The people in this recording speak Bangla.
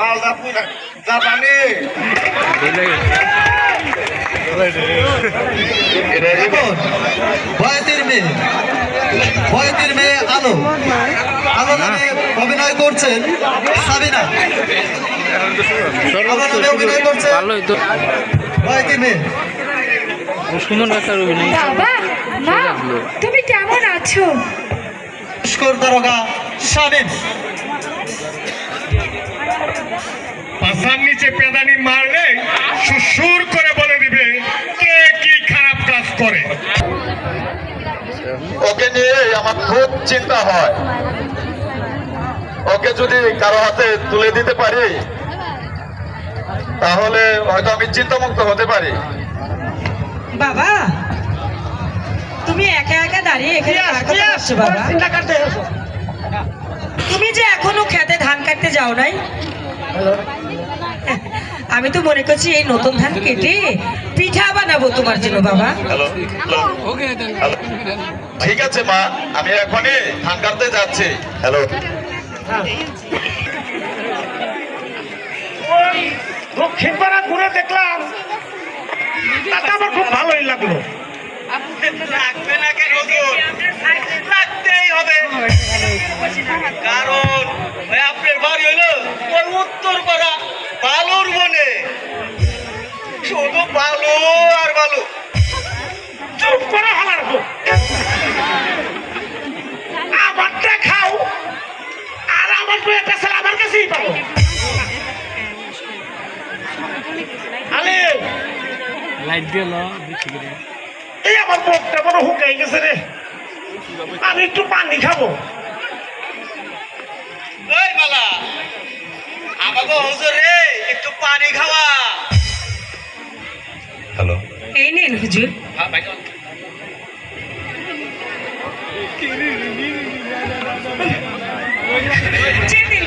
মালদা পুরা জাপানি বয়তির মেয়ে আলো আলো নামে অভিনয় করছেন সাবিনা। আলো নামে অভিনয় করছেন বয়তির মেয়ে। বাবা মা তুমি কেমন আছো? পুষ্কর দারোগা শামীম। পাশার নিচে পেদানি মারলে সুর করে বলে দিবে কে কি খারাপ কাজ করে। ওকে নিয়ে আমার খুব চিন্তা হয়। ওকে যদি কারো হাতে তুলে দিতে পারি তাহলে হয়তো আমি চিন্তামুক্ত হতে পারি। বাবা তুমি একা একা দাঁড়িয়ে এখানে কার কথা বলছো বাবা? তুমি যে এখনো খেতে ধান কাটতে যাও নাই? আমি তো মনে করছি এই নতুন ধান কেটে পিঠা বানাবো তোমার জন্য বাবা। হ্যালো ঠিক আছে মা, আমি এখনই ধান কাটতে যাচ্ছি। হ্যালো ওই দক্ষিণ পাড়া ঘুরে দেখলাম, তাতে আমার খুব ভালোই লাগলো। রাখবে না কেন? রাখতেই হবে, কারণ আপনার বাড়ি হইলো ওই উত্তর পাড়া বালুর বনে, শুধু বালু আর বালু। চুপ করে হালার আমারটা খাও আর আমার পেছাল আমার কাছেই পাবো। আলে এই আমার মুখটা বড় হুকাই গেছে রে, আমি একটু পানি খাবো। ওই মালা আমাকে হুজুর রে একটু পানি খাওয়া। হ্যালো এই নিন হুজুর। চিনি